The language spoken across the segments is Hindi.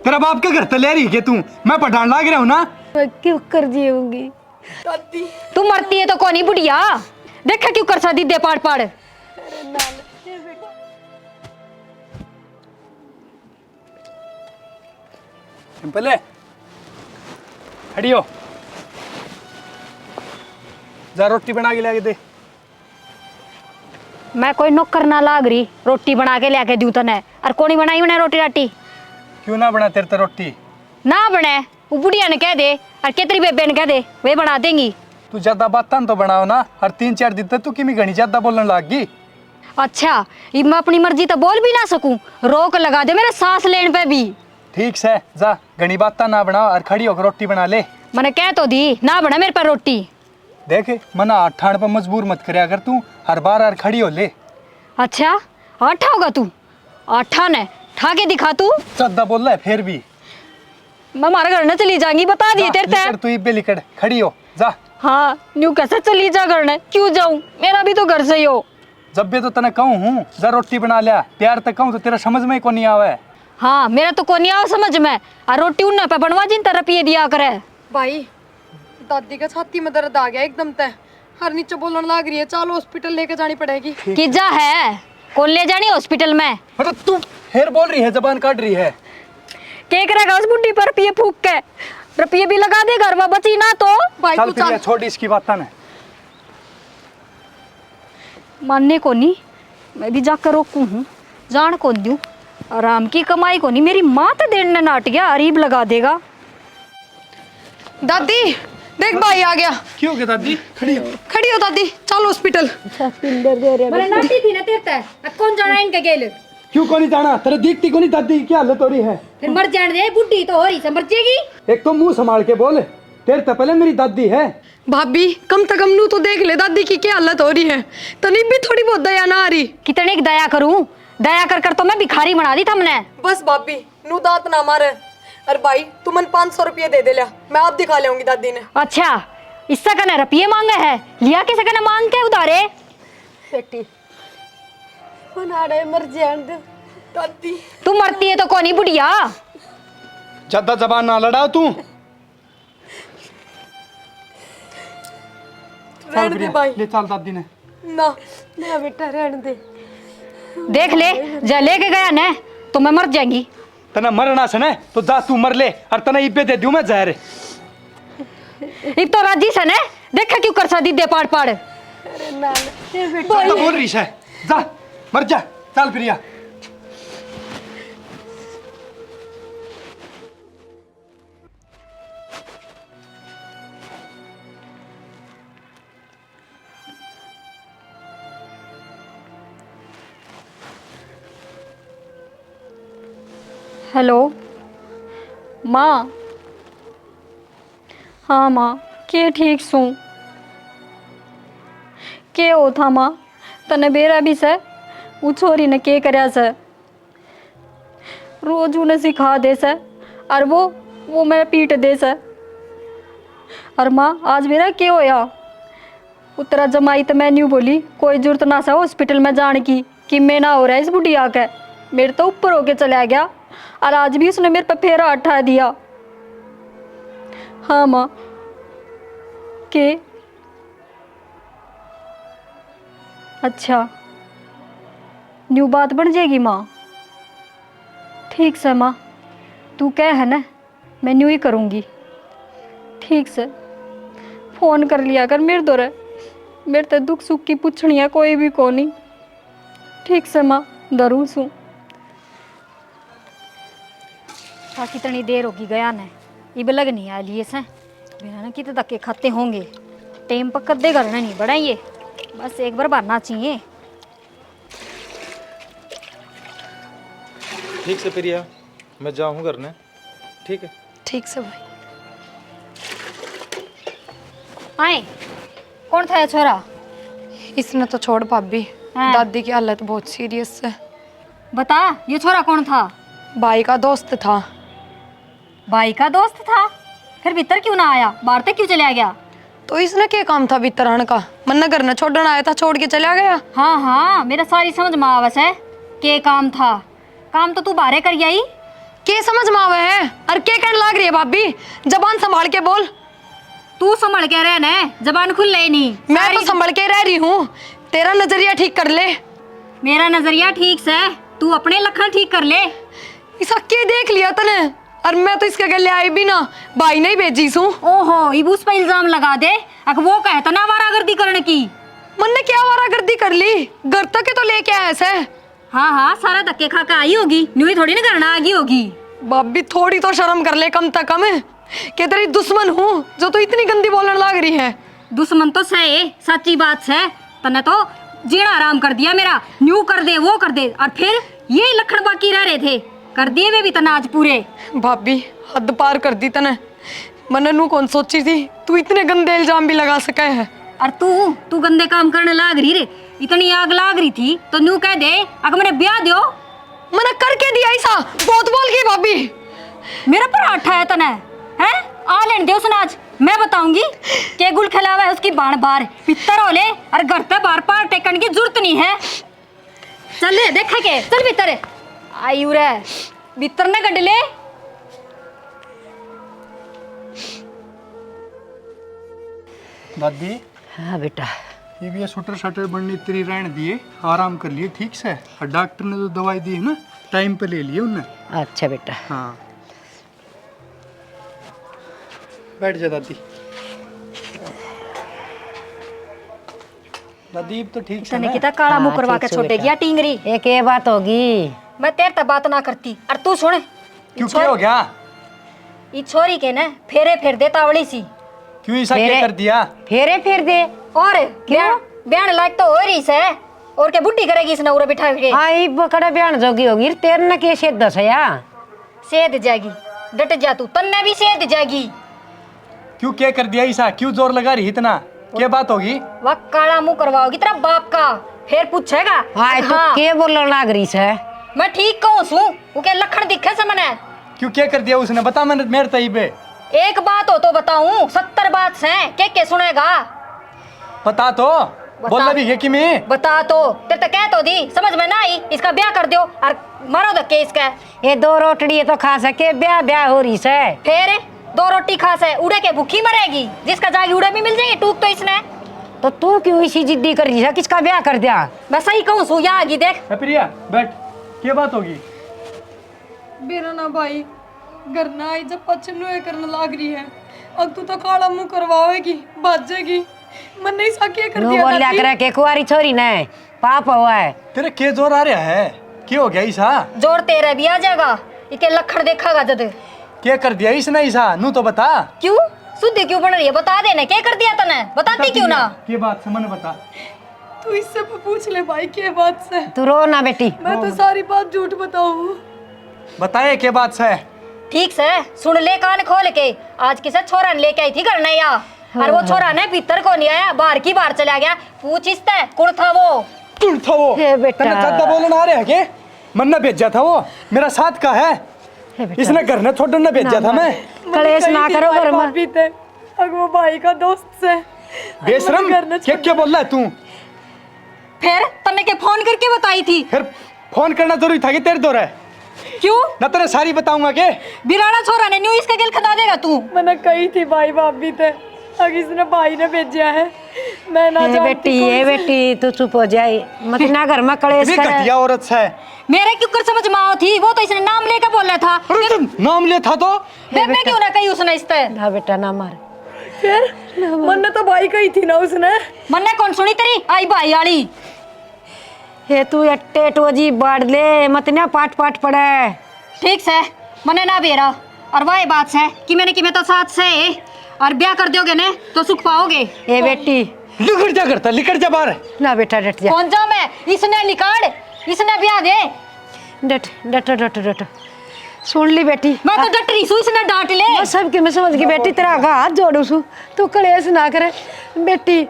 तेरा बाप का घर तो ले रही है तू, मैं पठान लाग रहा हूँ ना। मैं क्यों कर जीऊंगी दादी तू मरती है तो कौन बुढ़िया देखा क्यों कर सा दीदे पाड़ पाड़। सिंपल है, खड़ी हो, जा रोटी बना के लाके दे। मैं कोई नौकर ना लाग रही रोटी बना के लेके दूं तने और कोनी बनाई बना रोटी राटी क्यों ना बना तेरे तो रोटी? ना बने वो बुढ़िया ने कह दे और केतरी बेबे ने कह दे वे बना देंगी। तू ज्यादा बातें तो बनाओ ना, हर 3-4 दिन तक तू किमी घनी ज्यादा बोलने लग गई। अच्छा ये मैं अपनी मर्जी तो बोल भी ना सकूं, रोक लगा दे मेरे सांस लेने पे भी। ठीक से जा, घनी बातें ना बनाओ और खड़ी होकर रोटी बना ले। मैंने कह तो दी ना बना मेरे पर रोटी। देख मना आठान पर मजबूर मत करे, अगर तू हर बार हर खड़ी हो ले। अच्छा आठा होगा तू, आठा ने ठा के दिखा तू। ज्यादा बोल रहा है फिर भी। मैं हमारे घर न चली जाऊंगी बता दिए तेरे लिकड़, तू इब्बे लिकड़, खड़ी हो जा। हाँ न्यू कैसे चली जा घर ने, क्यों जाऊं, मेरा भी तो घर से ही हो। जब भी तो तने कहूँ हूँ जा रोटी बना लिया, प्यार तक कहूँ तो तेरा समझ में ही को नहीं आवे। हाँ मेरा तो कोनी आओ समझ में, और रोटी उन्ना पे बनवा जिन तरह पिए दिया करे। भाई दादी का छाती में दर्द आ गया एकदम तय, हर नीचे बोलने लग रही है, चलो हॉस्पिटल लेके जानी पड़ेगी। कि जा है कौन ले जानी हॉस्पिटल में? मतलब तू फिर बोल रही है, जबान काट रही है। के करेगा उस बुड्ढी पर रुपये फूक के, रुपये भी लगा दे घर में बची ना तो। भाई चल तू फिर चल। छोड़ इसकी बात ना। मानने को नहीं, मैं भी जाकर रोकू हूँ, जान कौन दूँ, आराम की कमाई को नहीं, मेरी माँ तो देर ने नाट गया अरीब लगा देगा। दादी देख भाई आ गया। क्यों गया दादी? खड़ी हो। खड़ी हो दादी, चलो हॉस्पिटल। मैंने नाटी थी ना तेरे तक, कौन जाना इनके गेल? क्यों को नहीं जाना? तेरे दिखती को नहीं दादी की हालत हो रही है। फिर मर जाने दे, बुढ़ी तो हो रही से मर जाएगी। एक तो मुंह संभाल के बोल, तेरे तो पहले मेरी दादी है। भाभी कम से कम नू तो देख ले दादी की क्या हालत हो रही है, तनी भी थोड़ी बहुत दया ना आ रही। कितने की दया करूं, दया कर कर तो मैं भिखारी बना दी हमने। बस भाभी नू दांत ना मारे। अरे भाई तू मन 500 रुपये दे दे लिया, मैं आप दिखा लेंगी दादी ने। अच्छा इससे कहना रुपये मांगे है, लिया किसे कहना मांग के उधारे। बेटी मर जान दे दादी। तू मरती है तो कौन बुढ़िया। ज्यादा जबान ना लड़ाओ तू। रहने दे भाई। ले चल दादी ने। ना ना बेटा रहने दे। देख ले जा लेके गया न तो मैं मर जाएंगी। तना मरना से न तो जा तू मर ले, और तना इब्बे दे दूं मैं जहर। इब तो राजी से न देखा क्यों कर सा दीदे पाड़ पाड़। तो बोल रही है, जा मर जा, चल प्रिया। हेलो माँ। हाँ माँ के ठीक सू के हो था माँ, तने बेरा भी से वो छोरी ने के करया से, रोज उन्हें सिखा दे से और वो मैं पीट दे से। और माँ आज मेरा के होया, उतरा जमाई तो मैं न्यू बोली कोई जरूरत ना सा हॉस्पिटल में जाने की, कि मैं ना हो रहा है इस बुढ़िया के, मेरे तो ऊपर होके चला गया और आज भी उसने मेरे पे फेरा उठा दिया। हाँ माँ के अच्छा न्यू बात बन जाएगी माँ। ठीक से माँ तू कह है ना, मैं न्यू ही करूँगी। ठीक से फ़ोन कर लिया कर मेरे दौरे, मेरे तो दुख सुख की पूछनी है कोई भी को नहीं। ठीक से माँ जरूर सू। कितनी देर होगी गया ने, इब लग नहीं आ लिए से बिना ना कितने धक्के खाते होंगे, टेम पकड़ दे करना नहीं बड़ा ये, बस एक बार भरना चाहिए। ठीक से प्रिया, मैं जाऊँ घर ने। ठीक है ठीक से भाई। आए कौन था ये छोरा? इसने तो छोड़ भाभी, हाँ। दादी की हालत बहुत सीरियस है। बता ये छोरा कौन था? भाई का दोस्त था। भाई का दोस्त था? फिर भीतर क्यों ना आया, बाहर तक क्यों चला गया? तो इसने क्या काम था भीतर आने का, मन्ना घर ने छोड़ने आया था, छोड़ के चला गया। हाँ हाँ मेरा सारी समझ में आवस है के काम था, काम तो तू बाहर कर आई। के समझ में आवे है और के कहने लाग रही है भाभी? जबान संभाल के बोल। तू संभल के रह ना, जबान खुल ले नहीं। मैं तो संभल के रह रही हूँ, तेरा नजरिया ठीक कर ले। मेरा नजरिया ठीक से, तू अपने लक्षण ठीक कर ले। इसा के देख लिया तने, और मैं तो इसके गले आई भी ना, भाई नहीं भेजी सू। ओहो, इब उस पर इल्जाम लगा दे। अगर वो कहता ना आवारागर्दी करने की। मन ने क्या आवारागर्दी कर ली? घर तक के तो लेके आया ऐसे। हाँ हाँ, सारा धक्के खा के आई होगी, न्यू थोड़ी ना करना आगी होगी। भाभी थोड़ी तो शर्म कर ले, कम तक कम है कि तेरी दुश्मन हूँ जो तू इतनी गंदी बोलने लग रही है। दुश्मन तो सही, सच्ची बात है। तने तो जीना आराम कर दिया मेरा, न्यू कर दे वो कर दे, और फिर यही लखन बाकी रह रहे थे, कर दिए वे भी तना आज पूरे। भाभी हद पार कर दी तने, मैंने नू कौन सोची थी तू इतने गंदे इल्जाम भी लगा सके है। और तू गंदे काम करने लाग रही रे, इतनी आग लाग रही थी तो न्यू कह दे अगर मैंने ब्याह दियो। मैंने करके दिया ऐसा, बहुत बोल गई भाभी। मेरा पर आठा है तने है, आ लेने दे उसने आज, मैं बताऊंगी के गुल खिलावा है उसकी बाण बार पितर हो ले, और घर पे बार पार टेकन की जरूरत नहीं है। चल ले देखा के, चल भीतर आई रे, भीतर न गड ले। दादी हाँ बेटा, ये भी शूटर शटर बननी तेरी रहने दिए, आराम कर लिए ठीक से। और डॉक्टर ने जो दवाई दी है ना, टाइम पे ले लिए उनने। अच्छा बेटा। हाँ बैठ जा दादी। दादी अब तो ठीक से तने ना? कितना काला मुंह हाँ, करवा के ठीक से छोड़ेगी बेटा। या टिंगरी। एक ये बात होगी। मैं तेरे तक बात ना करती, और तू सुन, क्यों क्या हो गया? ई छोरी के ना फेरे फेर दे तावड़ी सी, क्यों ऐसा मेरे- क्या कर दिया? फेरे फिर दे। और ब्याह लायक तो हो रही से, और के बुड्ढी करेगी इसने उरे बिठा के। आई बकड़ा बयान जोगी होगी, तेरे न के से दस या सेध जाएगी, डट जा तू, तन्ने भी सेध जाएगी। क्यों क्या कर दिया ऐसा? क्यों जोर लगा रही इतना? क्या बात होगी? वह काला मुंह करवाओगी तेरा बाप का, फिर पूछेगा। हाँ तू के बोलने लाग रही है? मैं ठीक कहूँ सू, वो के लखन दिखे से मने। क्यों क्या कर दिया उसने? बता मैंने मेरे तईबे। एक बात हो तो बताऊं, 70 बात से के सुनेगा। बता तो, बोलना भी है कि मैं बता तो, तेरे तो कह तो दी, समझ में ना आई, इसका ब्याह कर दो और मारो धक्के इसका। ये दो रोटड़ी तो खा सके, ब्याह ब्याह हो रही है। फिर 2 रोटी खा से उड़े के भूखी मरेगी, जिसका जागी उड़े भी मिल जाएगी, टूक तो इसने। तो तू क्यों इसी जिद्दी कर रही है? किसका ब्याह कर दिया? मैं सही कहूँ सू, यहाँ आगी देख। प्रिया बैठ। क्या बात होगी? मेरा ना भाई घर ना आई जब पचन करने लाग रही है, अब तू तो काला मुंह करवाएगी, भाजेगी। मन नहीं सा क्या कर नू दिया बोलिया दादी? करे के कुआरी छोरी ने पाप हुआ है। तेरे के जोर आ रहा है? क्या हो गया ऐसा? जोर तेरा भी आ जाएगा, इके लखन देखा जद। क्या कर दिया इसने ऐसा? नू तो बता। क्यों शुद्ध क्यों बन रही है, बता देना क्या कर दिया तने, बताती क्यों ना। क्या बात से? मैंने बता। तू इससे पूछ ले भाई क्या बात से। तू रो ना बेटी। मैं तो सारी बात झूठ बताऊं। बताए क्या बात से? ठीक से सुन ले कान खोल के, आज किसे छोरा ने लेके आई थी घर नया, और वो छोरा ने भीतर को नहीं आया, बाहर की बाहर चला गया। पूछ इससे कौन था वो? कौन था वो? हे बेटा। तने ज्यादा बोलना आ रहा है के? मन ने भेजा था वो, मेरा साथ का है। हे बेटा। इसने घर ने छोड़ने न भेजा था मैं। कलेश ना करो घर में। अगर वो भाई का दोस्त से बेशरम क्या क्या बोल रहा है तू? फिर तने के फोन करके बताई थी? फिर फोन करना जरूरी था कि तेरे दौर है? क्यों? न तेरे सारी बताऊंगा के? बिराना छोरा ने न्यू इसका गिल खदा देगा तू। मैंने कही थी भाई भाभी थे, अगर इसने भाई ने भेजा है, मैं ना हे जानती बेटी, कौन ये सी- बेटी तू चुप हो जाए मत ना, घर में कलेश भी करे। घटिया औरत है। मेरे क्यों कर समझ में आओ थी, वो तो इसने नाम लेकर बोला था। अरे तुम नाम ले था तो? मैं क्यों ना कही उसने इस पे? ना बेटा ना मार। फिर मन तो भाई कही थी ना उसने। मन्ने कौन सुनी तेरी आई भाई वाली? हे तू अट्टे टोजी बाढ़ ले मत ना, पाट पाट पड़े। ठीक से मने ना बेरा, और वही बात है कि मैंने कि मैं तो साथ से और ब्याह कर दोगे ने तो सुख पाओगे। हे बेटी लिखट जा करता, लिखट जा बाहर। ना बेटा डट जा। कौन जा मैं? इसने निकाल, इसने ब्याह दे। डट डट डट डट। सुन ली बेटी, मैं तो डट रही सू, इसने डांट ले। मैं सब के मैं समझ गई बेटी, तेरा आगा हाथ जोड़ू सू, तू कलेश ना करे बेटी।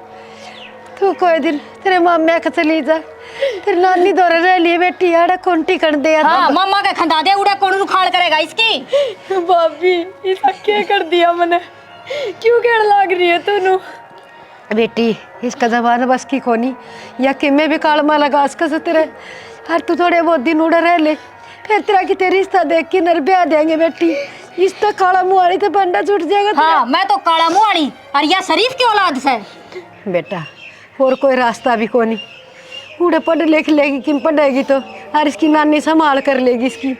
तू कोई दिन तेरे मामे के चली जा, तेरी नानी दौरे रह लिए बेटी, आड़ा कोंटी कर दे। हाँ मम्मा का खंदा दे, उड़ा कौन उखाड़ करेगा इसकी? भाभी इसका क्या कर दिया मैंने? क्यों कहने लाग रही है तू? बेटी इसका जबान बस की कोनी, या कि मैं भी काल माला घास का तेरे, हर तू थोड़े बहुत दिन उड़े रह ले, फिर तेरा कि तेरी रिश्ता देख के नर ब्याह देंगे बेटी। इस तो काला मुंह वाली तो बंडा छूट जाएगा तेरा। हाँ मैं तो काला मुंह वाली और या शरीफ की औलाद से। बेटा और कोई रास्ता भी कोनी। उड़े पढ़ लिख लेगी कि पढ़ेगी तो और इसकी नानी संभाल कर लेगी इसकी।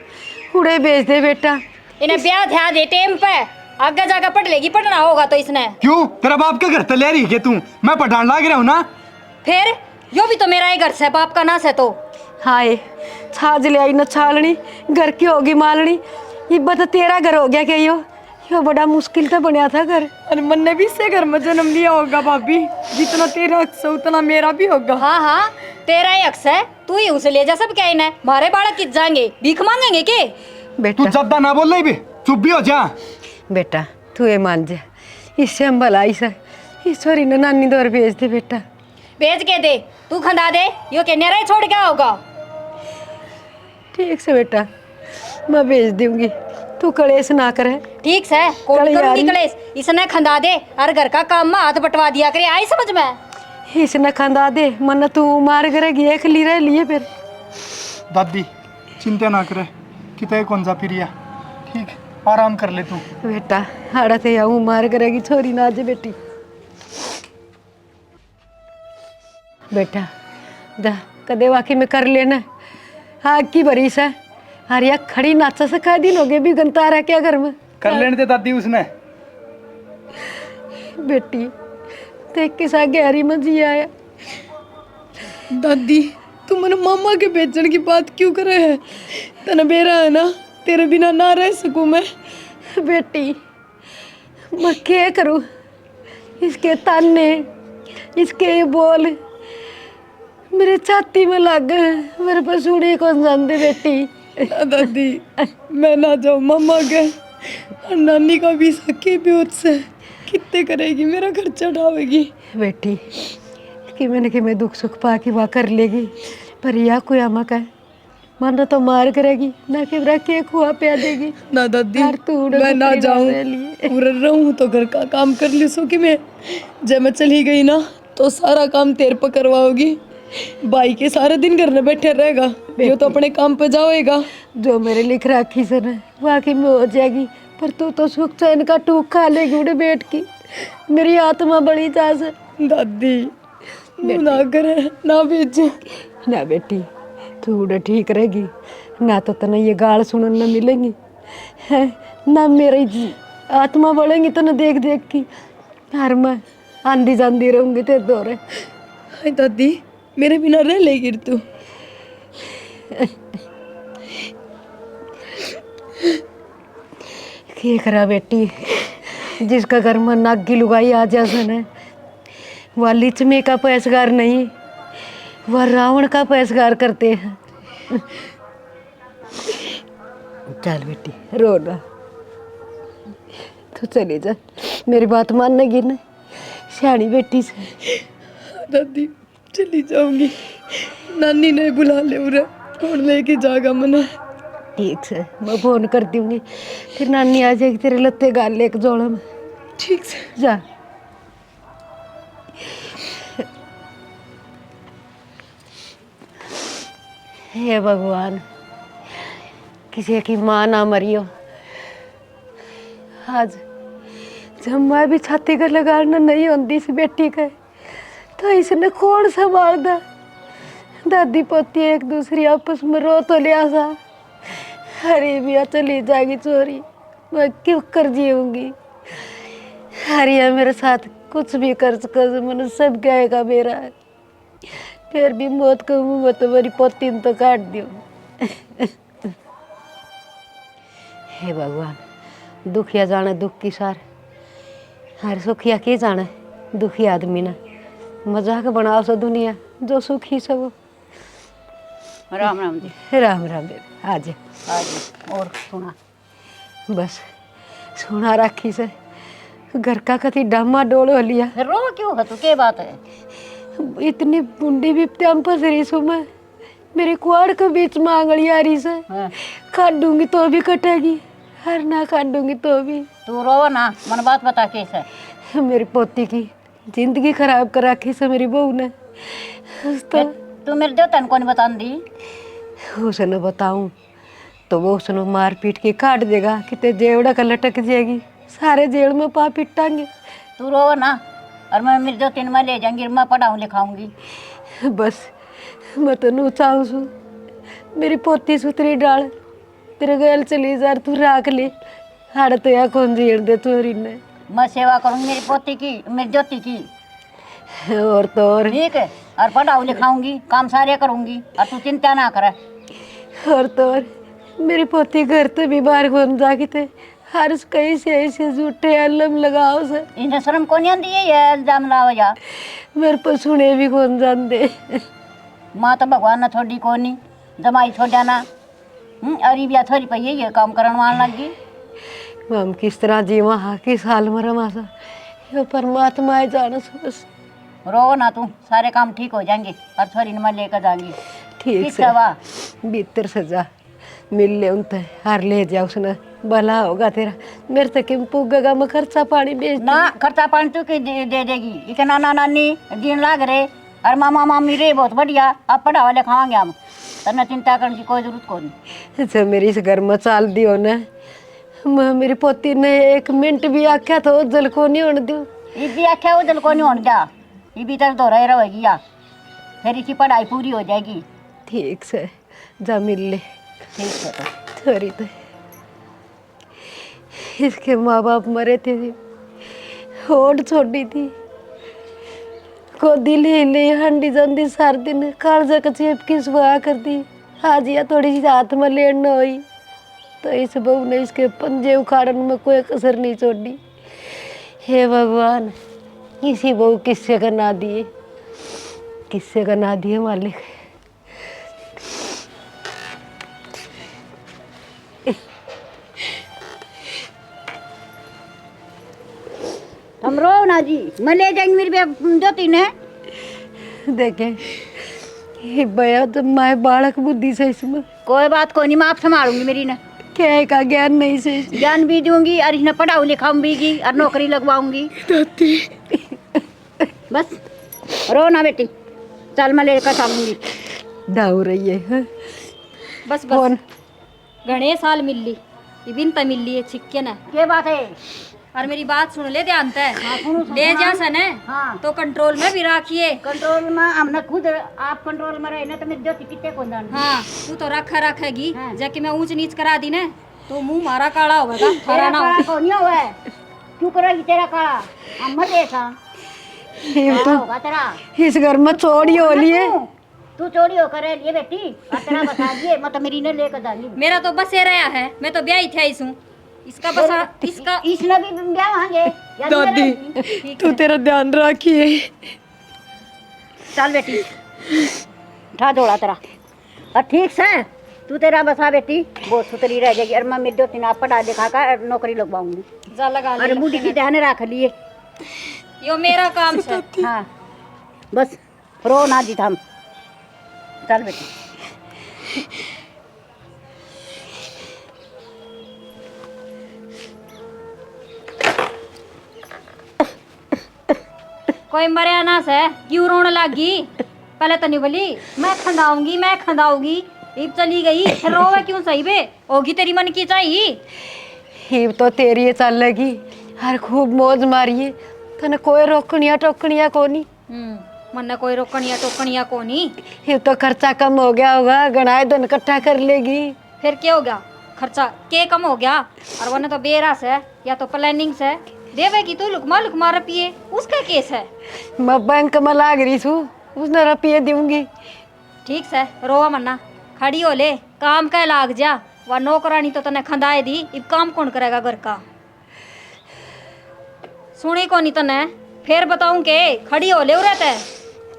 उड़े भेज दे बेटा। इन्हें ब्याह ध्यान दे टाइम पे, आगे जाकर पढ़ लेगी, पढ़ना होगा तो इसने। क्यों तेरा बाप का घर तले रही है तू? मैं पठान लाग रहा हूँ ना। फिर यो भी तो मेरा ही घर से, बाप का नास है तो। हाय छाज ले आई न छालनी, घर की होगी मालनी। ये बता तेरा घर हो गया क्या? यो बड़ा मुश्किल तो बनया था घर। और मन ने भी इससे घर में जन्म लिया होगा भाभी। जितना तेरा हक है उतना मेरा भी होगा। हाँ हाँ तेरा ही अक्स है, तू ही उसे ले जा। सब क्या इन्हें मारे बालक किस जाएंगे, भीख मांगेंगे के? तू बेटा ज्यादा ना बोल रही भी, चुप भी हो जा। बेटा तू ये मान जा, इससे हम भलाई से ईश्वरी ने नानी दौर भेज दे बेटा। भेज के दे, तू खंदा दे, यो के नेरा ही छोड़ क्या होगा। ठीक से बेटा मैं भेज दूंगी, तू कलेश ना करे। ठीक से कोई कल करूंगी यारी। कलेश, इसने खंदा दे और घर का काम में हाथ बटवा दिया करे। आई समझ में? इसने खंदा दे मन तू मार करेगी एक ली रह लिए फिर। दादी चिंता ना करे, कितने कौन सा प्रिया, ठीक आराम कर ले तू। बेटा हाड़ा ते आऊँ मार करेगी छोरी ना जे बेटी। बेटा जा कदे वाकई में कर लेना। आग की बरिश है अरे यार खड़ी नाचा से का दिन हो गए भी गंता रहा क्या घर में। कर लेने दे दादी उसने। बेटी देख के सा गहरी में जी आया। दादी तू मन मामा के बेचने की बात क्यों करे है? तना बेरा है ना, तेरे बिना ना रह सकूं मैं। बेटी मैं क्या करूं? इसके ताने इसके ये बोल मेरे छाती में लग गए। मेरे पास उड़ी कौन जानते बेटी। ना दादी मैं ना जाऊँ मामा के, और नानी का भी सखी भी उससे कितने करेगी, मेरा खर्चा उठावेगी। बेटी कि मैं दुख सुख पा के वहाँ कर लेगी, पर यह कोई आमा का है मन तो मार करेगी ना कि के खुआ पिया देगी। ना दादी यार तू उड़े मैं ना दूसरी जाऊँ, बात ले लिए। पूरा रहूँ तो घर का काम कर ली सो कि मैं जब मैं चली गई ना तो सारा काम तेरे पर करवाओगी। भाई के सारे दिन घर में बैठे रहेगा, यो तो अपने काम पे जाएगा। जो मेरे लिख राखी से ना वाकई में हो जाएगी, पर तू तो सुख चैन का टूक खा लेगी उड़े बैठ की। मेरी आत्मा बड़ी चास है। दादी ना करे ना भेजे। ना बेटी तू उड़े ठीक रहेगी ना तो तना ये गाल सुनन न मिलेंगी है ना मेरी आत्मा बढ़ेंगी तो न देख देख की हर मैं आंधी जांदी रहूंगी तेरे दौरे। हाय दादी मेरे बिना रह लेगी तू? क्या करा बेटी, जिसका घर में नागी लुगाई आ जा सन वह लिचमे का पैसगार नहीं, वह रावण का पैसगार करते हैं। चल बेटी रो ना, तू चली जा, मेरी बात मानेगी ना सियानी बेटी से। दादी चली जाऊंगी, नानी ने बुला ले उरे और लेके जाएगा मना। ठीक से मैं फोन कर दूंगी, फिर नानी आ जाएगी तेरे लत्ते गाल ले एक जोड़ा में। ठीक से जा। हे भगवान किसी की माँ ना मरियो। आज जब मैं भी छाती का लगाना नहीं होती इस बेटी का तो इसने कौन संभाल दा। दादी पोती एक दूसरी आपस में रो तो लिया सा। अरे बिया चली जाएगी चोरी, मैं क्यों कर जीऊंगी। हरिया मेरे साथ कुछ भी कर सको, मन सब गाएगा मेरा। फिर भी मौत को मुँह में तो मेरी पोती ने तो काट दियो। हे भगवान दुखिया जाने दुख की सार, हर सुखिया की जाने दुखी आदमी ना। मजाक बनाओ सो दुनिया जो सुखी सब। राम राम जी। राम राम बेबी आज और सुना बस सुना राखी से घर का कति डामा डोल हो लिया। रो क्यों है, तू क्या बात है? इतनी बुंडी भी प्याम फंस रही सो मैं, मेरे कुआड़ के बीच में आंगली आ रही से। काट दूंगी तो भी कटेगी, हर ना काट दूंगी तो भी। तू रो ना, मन बात बता कैसे। मेरी पोती की जिंदगी खराब कर रखी से मेरी बहू ने। तो तू मेरे देवता को नहीं बता दी? उसे न बताऊं तो वो उसने मार पीट के काट देगा, कितने जेवड़ा का लटक जाएगी, सारे जेल में पा पिटांगे। तू रो ना, और मैं मेरी 2-3 में ले जाऊंगी, मैं पढ़ाऊँ लिखाऊंगी। बस मैं तो नू चाहूँ सू मेरी पोती सुतरी डाल तेरे गल चली जा, तू राख ले हाड़ तो या कौन जीण दे तोरी ने। मैं सेवा करूंगी मेरी पोती की, मेरी ज्योति की, और तो और ठीक है। और पढ़ाऊँ लिखाऊंगी, काम सारे करूंगी, और तू चिंता ना करे। और तो और मेरी पोती घर तो बीमार कौन जागी थे, हर कहीं से ऐसे झूठे अलम लगाओ से इन्हें शर्म कौन आती है ये इल्जाम लाओ जा। मेरे पर सुने भी कौन जान दे। माँ तो भगवान ने छोड़ी कोनी, जमाई छोड़ा ना। अरे भी थोड़ी पई है ये काम करने वाला लगी। हम किस तरह जीवा हाँ किस हाल में रमासा, ये परमात्मा है जाना बस। रो ना तू, सारे काम ठीक हो जाएंगे, और छोरी ने मैं लेकर जाऊंगी। ठीक से सवा भीतर सजा मिल ले उनते हार ले जा उसने, भला होगा तेरा। मेरे तक किम पुगेगा, मैं खर्चा पानी बेच ना, खर्चा पानी तू की दे देगी। इके नाना नानी दिन लाग रहे, और मामा मामी रे बहुत बढ़िया, आप पढ़ावा लिखावांगे हम, तन्ने चिंता करने की कोई जरूरत कोनी। अच्छा मेरी इस घर में चाल दियो ना, मैं मेरी पोती ने 1 मिनट भी आख्या तो जल को नहीं होने दूँ। ये भी आख्या वो दिल को नहीं होने जा, ये भी तरह दोहराई रहेगी या फिर इसकी पढ़ाई पूरी हो जाएगी। ठीक से जा मिल ले। ठीक है तो थोड़ी तो इसके माँ बाप मरे थे, होड़ छोड़ी थी को दिल हिले हंडी जंदी सार दिन कालजा का चेप की सुहा कर दी। आज या थोड़ी सी हाथ में लेन न हुई तो इस बहू ने इसके पंजे उखाड़न में कोई कसर नहीं छोड़ी। हे भगवान, इसी बहू किस्से का ना दिए, किस्से का ना दिए मालिक। हम रो ना जी, मैं ले जाएंगी मेरी ज्योति ने। देखे ये भैया तो माए बालक बुद्धि से इसमें कोई बात कोई नहीं, मैं आप संभालूंगी मेरी ने। क्या का ज्ञान नहीं से ज्ञान भी दूंगी, और इन्हें पढ़ाऊँ लिखाऊंगी, और नौकरी लगवाऊंगी। बस रो ना बेटी, चल मैं लेकर चलूंगी। दाऊ रही है हाँ? बस बस घणे साल मिल ली, इबिन त मिल ली है छिक्के ना। क्या बात है? और मेरी बात सुन ले ध्यान से, ले जा सन है हाँ। तो कंट्रोल में भी रखिए। कंट्रोल में हमने खुद, आप कंट्रोल में रहे ना तो मेरी ज्योति कितने को जान। हाँ तू तो रखेगी, हाँ। जाके मैं ऊंच नीच करा दी ना तो मुंह मारा काला होगा, तेरा हरा ना काला हो। कौन हुआ है? क्यों करेगी तेरा काला? हम मत ऐसा ये काला तो होगा तेरा। इस घर में चोरी हो ली है। तू चोरी होकर रह लिए बेटी, और तेरा बता दिए, मैं तो मेरी ने लेकर जाऊंगी। मेरा तो बस ये रहा है, मैं तो ब्याह ही थे इसू इसका बस इसका इसने भी ब्याह होंगे। दादी तू तेरा ध्यान रखिए। चल बेटी, उठा दौड़ा तेरा, और ठीक से तू तेरा बसा बेटी, बहुत सुतरी रह जाएगी। और मैं मेरी ज्योति ने पढ़ा लिखा कर नौकरी लगवाऊंगी। जा लगा ले अरे बूढ़ी की ध्यान रख लिए। यो मेरा काम से। हाँ बस रो ना जी हम। चल बेटी। कोई मरे ना से क्यों रोने लगी? पहले तो नहीं बोली मैं खंदाऊंगी, इब चली गई, फिर रोवे क्यों? सही बे होगी तेरी मन की चाहिए। ही तो तेरी चल लगी, हर खूब मौज मारिए, तने कोई रोकनिया टोकनिया कोनी। मन ने कोई रोकनिया टोकनिया कोनी। ये तो खर्चा कम हो गया होगा, गणाए धन इकट्ठा कर लेगी। फिर क्या हो गया? खर्चा के कम हो गया? और वरना तो बेरा से या तो प्लानिंग से देवेगी तू लुकमा रुपये, उसका केस है। मैं बैंक में लाग रही हूँ, उसने रुपये दूंगी। ठीक से रोवा मन्ना, खड़ी हो ले, काम का लाग जा। वह नौकरानी तो तने खंदाए दी, इब काम कौन करेगा घर का? सुनी को नहीं तने, फिर बताऊं के खड़ी हो ले रहते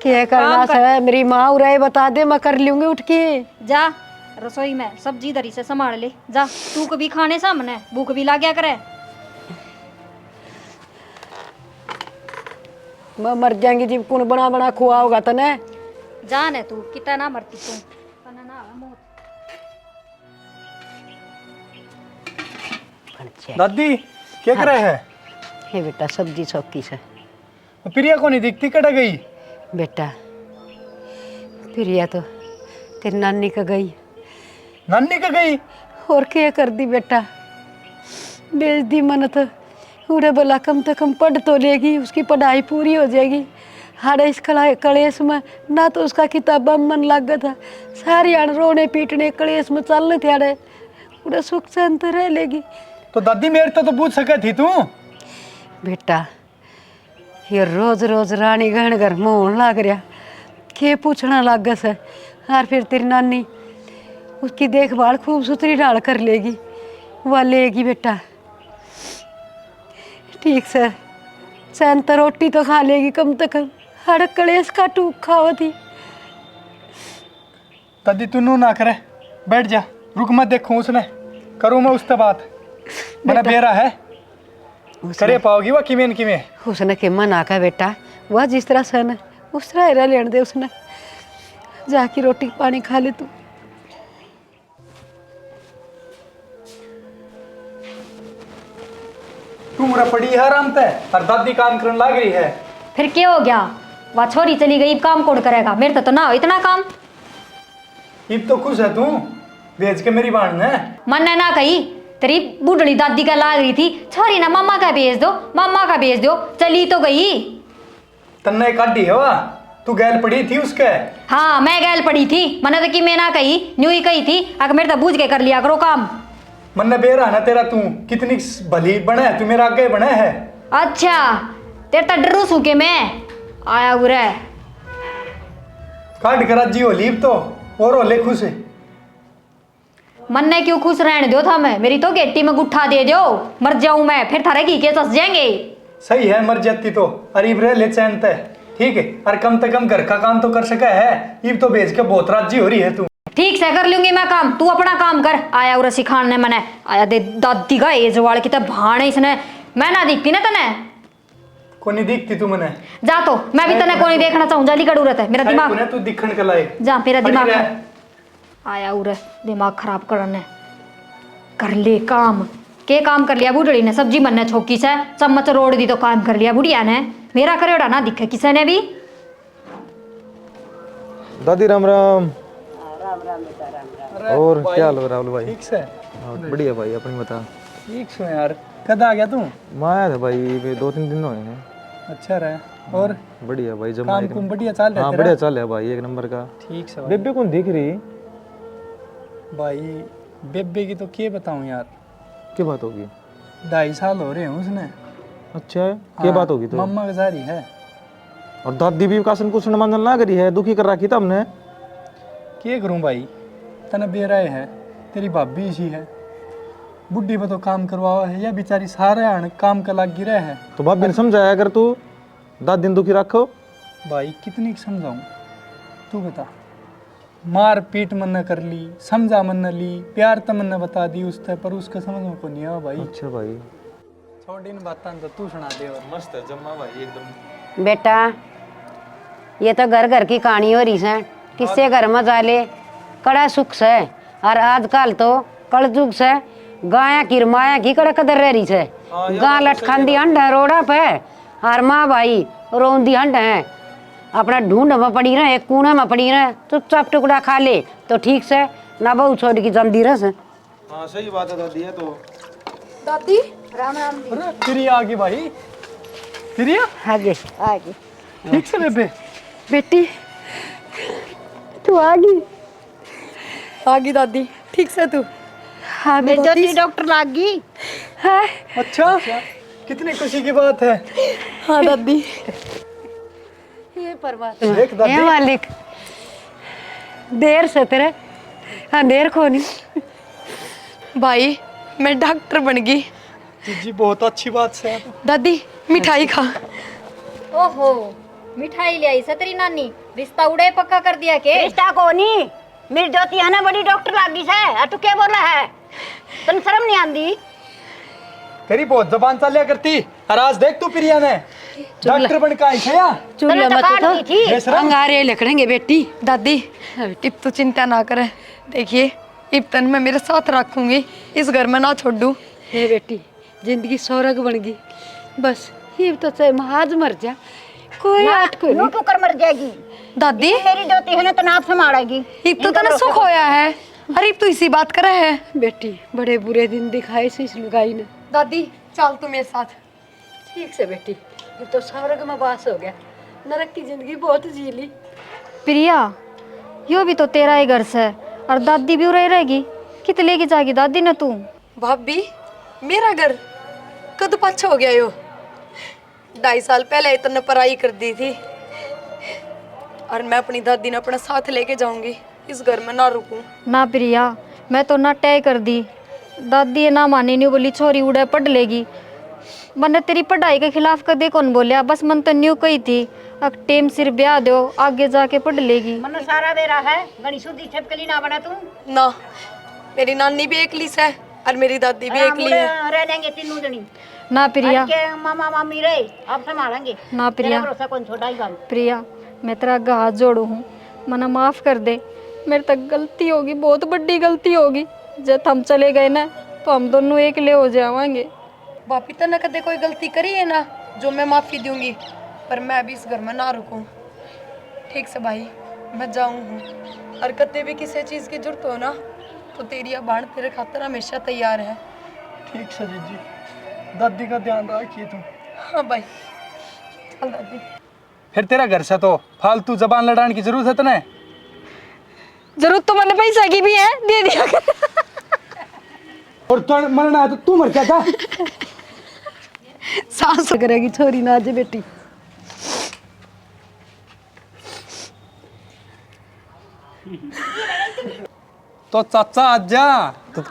क्या करना है? मेरी माँ उराए बता दे, मैं कर लूंगी उठ के। जा रसोई में सब्जी दरी से संभाल ले जा, तू कभी खाने सामने भूख भी लाग्या करे। मैं मर जाएंगी जी, कौन बना बना खुआ होगा तने। जान है तू कितना ना मरती तू, तने ना मौत। दादी क्या कर रहे हैं? हे बेटा सब्जी चौकी से। प्रिया को नहीं दिखती, कट गई? बेटा प्रिया तो तेरी नानी का गई। नानी का गई? और क्या कर दी बेटा, बेच दी मन तो उरे बोला कम से कम पढ़ तो लेगी, उसकी पढ़ाई पूरी हो जाएगी। हाड़े इस कलेश में ना तो उसका किताबा में मन लग था, सारी आड़ रोने पीटने कलेश में चलने थे आड़े, उरे सुख चैन तो रह लेगी। तो दादी मेरे तो पूछ सके थी तू। बेटा ये रोज रोज रानी गहन घर में होने लग रहा, के पूछना लग से। और फिर तेरी नानी उसकी देखभाल खूब सुथरी ढाल कर लेगी, वह लेगी बेटा। ठीक से चैन तो रोटी तो खा लेगी कम से कम, हर कलेश का टूक खाओ थी। दादी तू नू ना करे, बैठ जा, रुक मत, देखूं उसने करूँ मैं उससे बात। मेरा बेरा है, करे पाओगी वह किमें किमें। उसने के मना का बेटा, वह जिस तरह से न उस तरह रह लेने दे। उसने जाके रोटी पानी खा ले तू। तू मुरा पड़ी है आराम ते और दादी काम करने लग रही है। फिर क्या हो गया, वह छोरी चली गई, काम कौन करेगा? मेरे तो ना हो इतना काम। इब तो खुश है तू, भेज के मेरी बाण ने। मन ने ना कही, तेरी बूढ़ी दादी का लाग रही थी, छोरी ना मम्मा का भेज दो, मम्मा का भेज दो, चली तो गई। तन्ने काटी है वह, तू गैल पड़ी थी उसके। हाँ मैं गैल पड़ी थी, मैंने तो कि मैं ना कही, न्यू ही कही थी, अगर मेरे तो बूझ के कर लिया करो काम। मन ने बेरा ना तेरा, तू कितनी भली बने है, तू मेरा आगे बने है। अच्छा तेरे तो डरू सू के मैं आया उरे। काट कर जी हो लीप तो और हो ले खुश। मन ने क्यों खुश रहने दो था, मैं मेरी तो गेटी में गुट्ठा दे दो, मर जाऊं मैं, फिर थारे घी के चस जाएंगे। सही है, मर जाती तो अरीब रह ले चैन ते, ठीक है। और कम से कम घर का काम तो कर सका है, इब तो भेज के बहुत राजी हो रही है तू। ठीक से कर लूंगी मैं काम, तू अपना काम कर। आया उरे सिखाने मने आया दे दादी का एज वाल की तब भाण इसने, मैं ना दिखती ना तने को नहीं दिखती तू मने। जा तो मैं भी तने को नहीं देखना चाहूं, जाली कड़ू रहता है मेरा दिमाग। तू दिखण के लायक जा मेरा पड़ी दिमाग रह। आया उरे दिमाग खराब करने, कर ले काम। के काम कर लिया बूढ़ी ने, सब्जी मनने छोकी से चम्मच रोड़ दी तो काम कर लिया बुढ़िया ने, मेरा करेड़ा ना दिखे किसी ने भी। दादी राम राम। अरे और भाई, क्या हाल है राहुल भाई? ठीक से? हाँ, बढ़िया भाई, अपनी बता। ठीक से यार, कद आ गया तू? मैं आया था भाई, ये 2-3 दिन हुए हैं। अच्छा रहे। और बढ़िया भाई, जब काम कुम बढ़िया चल रहा हाँ है बढ़िया चल रहा है भाई, एक नंबर का। ठीक से भाई। बेबे कौन दिख रही? भाई बेबे की तो क्या बताऊं यार, क्या बात होगी? 2.5 साल हो रहे हैं उसने। अच्छा है, क्या बात होगी? तो मम्मा का जारी है। और दादी भी कासन कुछ मंजन ना करी है, दुखी कर रखी था हमने। क्या करूं भाई, तने बेराए है, तेरी भाभी इसी है, बुढ़ी में तो काम करवाओ है, या बेचारी सारे आने काम का लाग गिरा है। तो भाभी ने समझाया अगर तू दादी ने दुखी रखो। भाई कितनी समझाऊं, तू बता। मार पीट मन न कर ली, समझा मन न ली, प्यार तो मन न बता दी उससे, पर उसका समझ में को नहीं आया भाई। अच्छा भाई, छोड़ इन बातां तो तू सुना दे। और मस्त है जम्मा भाई एकदम। बेटा ये तो घर घर की कहानी हो रही है, किससे घर में जाले कड़ा सुख से। और आजकल तो कलजुग से गाया की माया की कड़ा कदर रह रही है। गां लटखांदी हंड है रोड़ा पे, और माँ भाई रोंदी हंड है, अपना ढूंढ में पड़ी रहे, एक कूने में पड़ी रहे, चुपचाप टुकड़ा खा ले तो ठीक से, ना बहु छोड़ की जमदी रस। हाँ सही बात है दादी, है तो दादी अरे तेरी आ गई भाई, तेरी आगे ठीक से बेबे। बेटी तू आ गई दादी, ठीक से तू? हाँ मेरी दादी डॉक्टर लाग गई। है। अच्छा, कितनी खुशी की बात है। हाँ दादी। ये परमात्मा, देख दादी। हे मालिक, देर से तेरे अंधेर को नहीं। भाई मैं डॉक्टर बन गई। जी बहुत अच्छी बात है। दादी मिठाई खा। ओहो मिठाई ले आई से तेरी नानी, रिश्ता उड़े पक्का कर दिया के? रिश्ता को नहीं, मेरी दोती है ना बड़ी डॉक्टर लाग गई है। और तू क्या बोल रहा है, तन शर्म नहीं आंदी? तेरी बहुत जबान चलिया करती, और आज देख तू प्रिया ने डॉक्टर बन के आई है या? चूल्हे तने मत तो काट तो दी थी। बेशरम। अंगारे लकड़ेंगे बेटी। दादी इब तो चिंता ना करे, देखिए इब तन मैं मेरे साथ रखूंगी, इस घर में ना छोड़ दूं। हे बेटी, जिंदगी स्वर्ग बन गई, बस ये तो चाहे महाज मर जा, कोई आट को यूं नहीं। क्यों कर मर जाएगी? दादी मेरी दोती है ना तो नाप संभालेगी। इब तो तने सुख होया है, अरे तू इसी बात कर है। बेटी बड़े बुरे दिन दिखाए से इस लुगाई ने। दादी चल तू मेरे साथ। ठीक से बेटी, ये तो स्वर्ग में वास हो गया, नरक की जिंदगी बहुत जी ली। प्रिया, यो भी तो तेरा ही घर से, और दादी भी उरे रहेगी। कित लेके जाएगी दादी ने तू? भाभी मेरा घर कद पाछा हो गया यो। 2.5 साल पहले इतने पढ़ाई कर दी थी, और मैं अपनी दादी ने अपने साथ लेके जाऊंगी। इस घर में ना रुकूं। ना प्रिया, मैं तो ना तय कर दी। दादी ना मानी, नहीं बोली छोरी उड़े पढ़ लेगी। मैंने तेरी पढ़ाई के खिलाफ कदे कौन बोलिया, बस मन तो न्यू कही थी अब टेम सिर ब्याह दो, आगे जाके पढ़ लेगी। मन सारा बेरा है गणी शुद्धि छपकली ना बना तू। ना मेरी नानी भी एकली से और मेरी दादी भी एकली है। रह लेंगे तीनों जनी। ना प्रिया, के मामा मामी रहे आप संभालेंगे। ना प्रिया, तेरा भरोसा कौन छोड़ा ही काम। प्रिया मैं तेरा हाथ जोड़ू हूँ, मना माफ़ कर दे। मेरे तक गलती होगी, बहुत बड़ी गलती होगी। जब हम चले गए ना तो हम दोनों एक ले हो जाएंगे। भाभी तो न कदे कोई गलती करी है ना जो मैं माफी दूंगी, पर मैं भी इस घर में ना रुकूं। ठीक से भाई, मैं जाऊं हूँ, और कदे भी किसी चीज की जरूरत हो ना तो तेरी अबान तेरे खातर हमेशा तैयार है। ठीक से जीजी, दादी का ध्यान रखिए तुम। हाँ भाई, चल दादी। फिर तेरा घर से तो फालतू जबान लड़ाने की जरूरत है तने। जरूरत तो मैंने पैसा की भी है, दे दिया कर। और तो मरना है तो तू मर क्या था? सास करेगी छोरी ना जे बेटी। तो चाचा आजा तो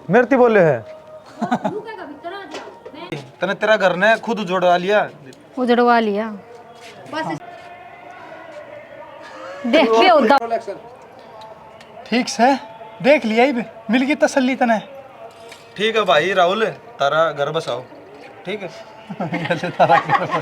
मेरे ती बोले है तने तेरा घर ने खुद उजड़वा लिया। उजड़वा लिया। देख लियो ठीक से देख लिया ही मिल गई तसल्ली तने। ठीक है भाई राहुल, तारा घर बसाओ। ठीक है ऐसे तारा